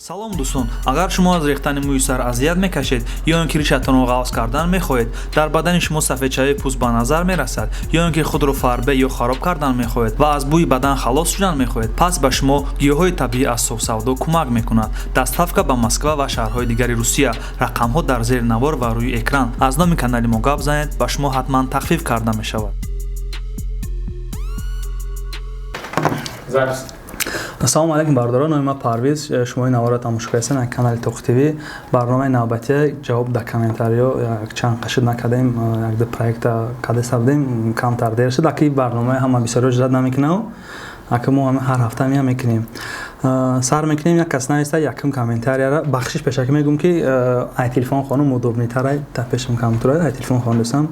салом дӯстон, агар шумо аз рехтани мӯи сар азият мекашед ё ин ки ришатонро ғафз кардан мехоҳед, дар бадани шумо сафедшавии пӯст ба назар мерасад, ё ин ки худро фарбе ё хароб кардан мехоҳед ва аз бӯи бадан халос шудан мехоҳед, пас ба шумо гиёҳҳои табиӣ аз софсавдо кӯмак мекунад. Доставка ба Москва ва шаҳрҳои дигари Русия. Рақамҳо дар зери навор ва рӯи экран. Аз номи канали мо гап занед, ба шумо ҳатман тахфиф карда мешавад. Ассалому алайкум бародарон, номи ман Парвиз, шумои навора тамошо кардем на канали Тоқ ТВ. Барномаи навбатия ҷавоб дар комментариҳо чанд қашид накардем, як-ду проекта кадеса будем, камтар дер шуд, аки барномаи ҳама бисёриҳо ҷурат намекунам, аки мо ҳар ҳафта меам мекунем. Сар мекунем, як кас нависта якум комментарияро бахшиш пешаки мегӯм ки ай телефон хонум удобнитар та пешам камтура ай телефон хон дӯстам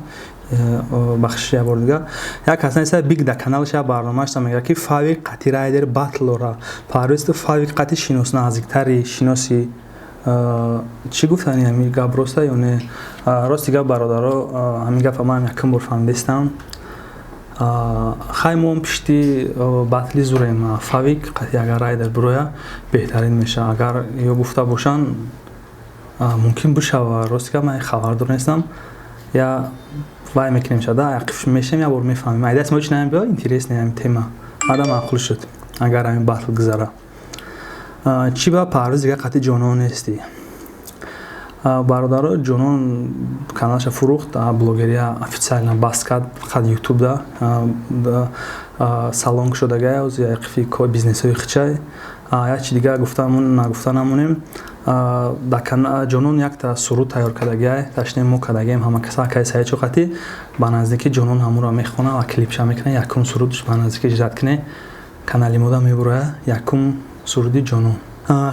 бахшиш я бор дигар. Як кас нависта биг да каналша барномаашта мегӯяд ки Фавик Қати райдер батлора Парвиз ту Фавик Қати шинос наздиктари шиноси чӣ гуфтани ҳамин гап роста ё не? Рости гап бародаро, ҳамин гапа ман якум бор фаҳмидистам. Хай мо пишти батли зурем. Фавик Қати агар райдер бироя беҳтарин меша. Агар ё гуфта бошан мумкин бишава. Рости гап ман хабардор нестам. Я вай мекунем шада, як мешем я бор мефаҳмем. Айдаст мо чинаем бё интересная ҳамин тема. Адам ақл шуд. Агар ҳамин батл гузара. Чӣ ба Парвиз дигар Қати ҷонон нести? Бародаро ҷонон каналша фурӯхт, блогерия официально баст кард, фақат ютуб да салонг шудага аз яқифи бизнесҳои хичай. Як чӣ дигар нагуфта намонем. Ҷонон якта суруд тайёр кардагия, ташнем мо кардагием ҳама каса кай саи чоқати ба наздики ҷонон ҳамуро мехона ва клипша мекуна, якум сурудш ба наздики ҷират куне. Канали мода мебурая якум суруди ҷонон.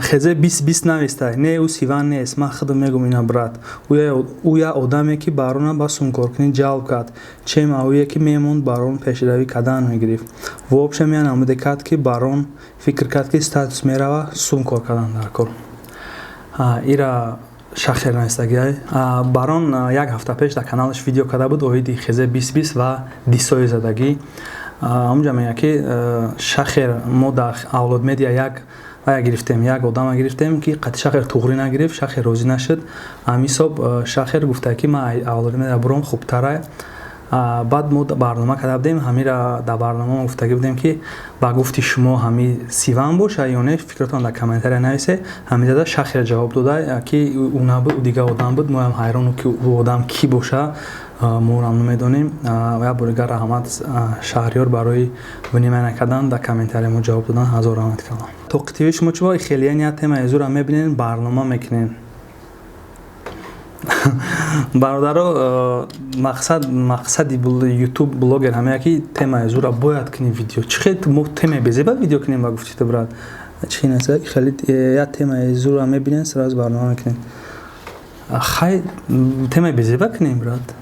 Хезе 20 навистай. Не ӯ сиван нест. Ман худам мегӯм ина брат. Ӯ як одаме ки барона ба сумкоркунӣ ҷалб кард. Чем ауе ки мемонд барон пешравӣ кардан мегирифт. Вообще меан намуде кард ки барон фикр кард ки статус мерава сумкор кардан дар кор. Ира шахер навистагиай. Барон як ҳафта пеш дар каналаш видео карда буд оиди хезе 20 ва дисои задагӣ. Ҳамҷа мега ки шахер мо дар авлод медиа як гирифтем, як одама гирифтем ки Қати шахер туғри нагирифт, шахер розӣ нашуд. Ҳамисоб шахер гуфта ки ман авлоди медиа буром хубтара. Баъд мо барнома карда будем, ҳамира дар барнома гуфтагӣ будем ки ба гуфти шумо ҳами сиван боша ё не, фикротон дар комментария нависе. Ҳамин дада шахер ҷавоб дода ки ӯ набуд, ӯ дигар одам буд. Мо ҳам ҳайрону ки ӯ одам кӣ боша, мо ҳам намедонем. Як бор дигар раҳмат Шаҳрёр барои внимание кардан дар комментария мо ҷавоб додан. ҳазор раҳмат калом. Тоқ ТВ шумо чӣ бо хелиян як темаи зура мебинен, барнома мекунен. Бародаро, мақсади ютуб блогер ҳамея ки темаи зура бояд кунем видео. Чӣ хел мо темаи безеба видео кунем ба гуфти ту брат? Чӣ наста хелит як темаи зура мебинен, сразу барнома мекунем. Хай темаи безеба кунем брат.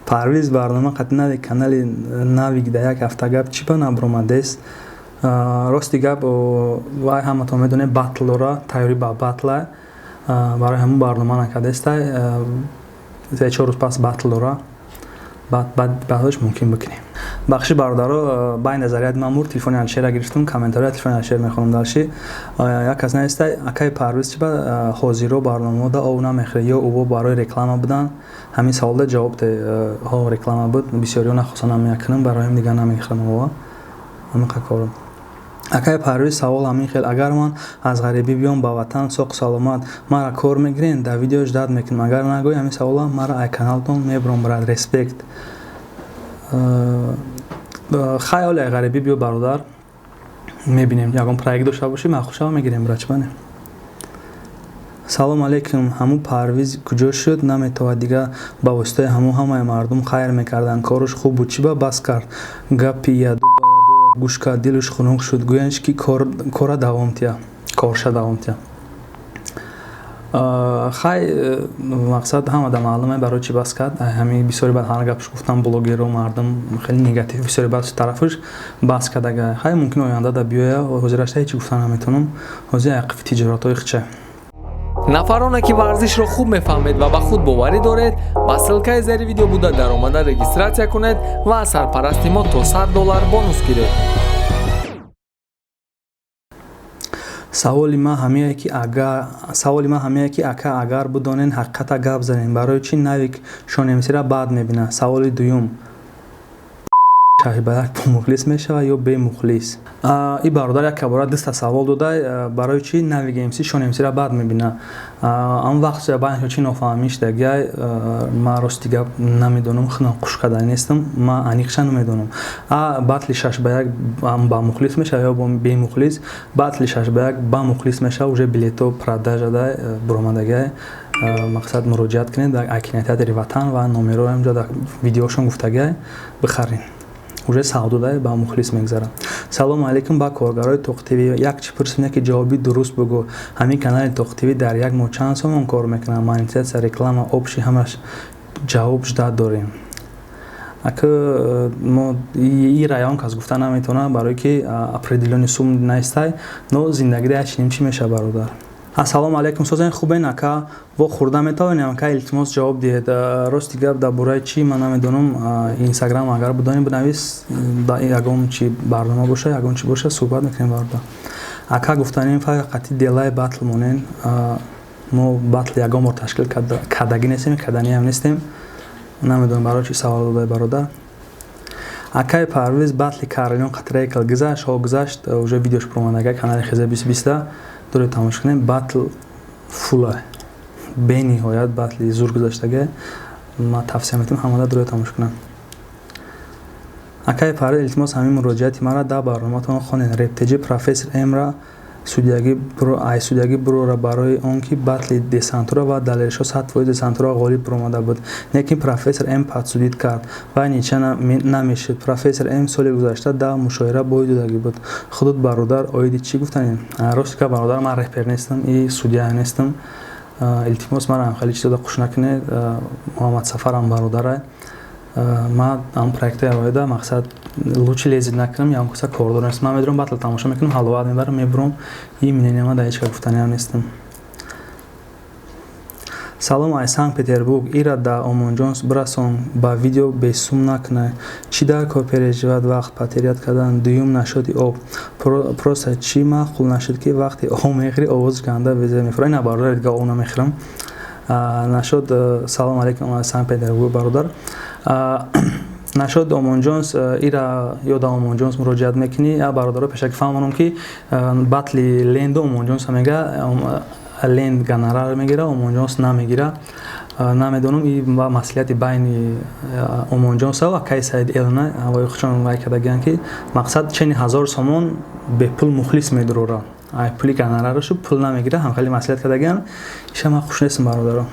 Парвиз барнома Қати нави канали навик да як ҳафта гап чӣ ба набромадест? Рости гап вай ҳаматон медонем батлора, тайёрӣ ба батла барои ҳамун барнома накардестай. 3-4 рӯз пас батл дора. баъдаш мумкин бикунем. Бахши бародаро, бай назарияти ман буд, телефони Алишера гирифтум, комментария телефони Алишер мехонам далши. Як кас навистай, акай Парвиз чӣ ба ҳозиро барномада ов намехӯред ё ӯ барои реклама будан? Ҳамин саволда ҷавоб де. Ҳо реклама буд, бисёриҳо нахостан намекунам, бароим дигар намехӯрам ова. Ҳамин қакорам. Акай Парвиз савол ҳамин хел, агар ман аз ғарибӣ биём ба ватан соқ саломат, мара кор мегирен, дар видеош дад мекунам. Агар нагӯи ҳамин савола, мара ай каналтон мебурам брат, респект. Хай оли ай ғарибӣ биё бародар, мебинем ягон проект дошта бошӣ, ман хушава мегирем брат, чӣ бане? Салом алейкум, ҳамун Парвиз куҷо шуд? Наметавад дигар ба воситаи ҳамаи мардум хайр мекардан. Корш хуб буд, чӣ ба бас кард? Гапи яду гӯш кард, дилуш хунук шуд. Гӯянш ки кора давомтия, корша давомтия. Хай мақсад ҳамада маълуме барои чӣ бас кард. Ҳамин бисёри баъд ҳар гапш гуфтам, блогеру мардум хеле негатив бисёри баъд тарафаш бас кардага. Хай мумкин оянда да биёя, ҳозираш ҳеҷ чӣ гуфта наметавонам. Ҳозир яқифи тиҷоратҳои хича. нафароне ки варзишро хуб мефаҳмед ва ба худ боварӣ доред, ба ссилкаи зери видео буда даромада регистратсия кунед ва аз сарпарасти мо то $100 бонус гиред. саволи ман ҳамеяе ки ака агар бидонен ҳақиқата гап занем барои чӣ навик шонемисиро баъд мебинад. Саволи дуюм, шаҳибалак бо мухлис мешавад ё бе мухлис? И бародар як кабора диста савол дода барои чӣ нави гмс шонемисиро баъд мебинад. Ан вақт байнашо чӣ нофаҳмиш дагя ман рости гап намедонам, хунақуш када нестам, ман аниқша намедонам. Батли 6-1 ба мухлис мешавад ё бе мухлис? Батли 6-1 ба мухлис мешавад, уже билето продажада буромадагай. Мақсад муроҷиат кунед дар акинатиатри ватан ва номеро ҳамҷо дар видеошон гуфтагай бихарин. Уже савдода ба мухлис мегзарад. Салому алейкум ба коргарои Тоқ ТВ. Як чӣ пурсидем ки ҷавоби дуруст бигӯ. Ҳамин канали Тоқ ТВ дар як моҳ чанд сомон кор мекунад? Монетизатсия, реклама, обши ҳамаш ҷавоб ждат дорем. Ака мо и район кас гуфта наметавонад барое ки определёни сум наистай, но зиндагида як чиним чӣ меша бародар. Ассалому алейкум созен хубен ака, во хурда метавонем ака илтимос ҷавоб диҳед. Рости гап дар бораи чӣ ман намедонам. Инстаграм агар бидонем бинавис, ягон чӣ барнома боша, ягон чӣ боша, суҳбат мекунем бародар. Ака гуфтанем фақати делай батл монен. Мо батл ягон бор ташкил кардагӣ нестем, кардани ҳам нестем. Намедонам барои чӣ савол додай бародар. Акаи Парвез батли Каролин қатраи кал гузашт, ҳол гузашт, уже видеош промадага канали Хиза 2020 дорем тамошо кунем. Батл фула бениҳоят батли зур гузаштага. Ман тавсия метавонам ҳамада дорем тамошо кунам. Акаи Парвез илтимос ҳамин муроҷиати маро дар барноматон хонед. Рептеҷи профессор Эмра судягӣ бурора барои он ки батли десантура ва далелшо 100% десантура ғолиб буромада буд. Лекин профессор М подсудид кард. Вай нича намешид. Профессор М соли гузашта дар мушоира бои додагӣ буд. Худуд бародар оиди чӣ гуфтанед? Рости ка бародар, ман репер нестам и судя нестам. Илтимос маро хеле чизода қуш накунед. Муҳаммад Сафарам бародарай. Ман ам проектаи оида мақсад лучи лезид накунам, ягон каса кордор нестам. Ман медорам батл тамошо мекунам, ҳаловат мебарам, мебурам. И миненема да ҳеч ка гуфтани ҳам нестам. Салом ай Санкт-Петербург, ира да Омонҷонс бирасон ба видео бесум накунай. Чӣ дар кор переживад вақт патерият кардан? Дуюм нашоди об. Просто чӣ маъқул нашуд ки вақти об мехӯри овозиш ганда везе мефурад? Ина бародар дига об намехӯрам. Нашод салом алейкум ай Санкт-Петербург бародар. Нашод Омонҷонс ира ёда Омонҷонс муроҷиат мекунӣ. Я бародаро пешак фаҳмонам ки батли ленд Омонҷонс мега ленд гонорар мегира, Омонҷонс намегира. Намедонам и маслиҳати байни Омонҷонс ва Акаи Саид Элна ҳавои хушон вай кардагиан ки мақсад чени 1000 сомон бепул мухлис медурора. Ай пули гонорарашо пул намегира, ҳам хеле маслиҳат кардагиан. Иша ман хуш нестам бародаро.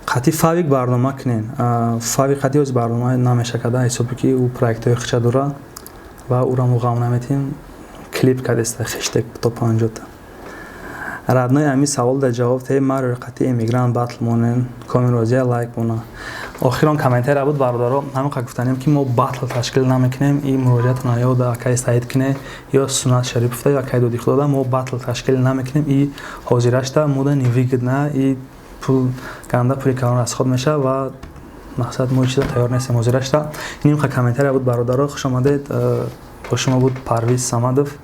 Қати фавик барнома кунен. Фавик қати оз барнома намеша када ҳисоби ки ӯ проектҳои хича дора ва ӯра мо ғам наметем клип кадеста хештег то 50 та. Раднои ами савол да ҷавоб те маро қати эмигрант батл монен комирозия лайк мона. Охирон комментария буд бародаро, ҳамин қа гуфтанем ки мо батл ташкил намекунем. И муроҷиатона ё да Акаи Саид куне ё Сунат Шариповда ё Акаи Доди Худода мо батл ташкил намекунем. И ҳозирашта мода невигидна и пул ганда пули калон аз худ меша ва мақсад мо чиза тайёр нестем ҳозирашта. Иним қа комментария буд бародаро, хуш омадед. Бо шумо буд Парвиз Самадов.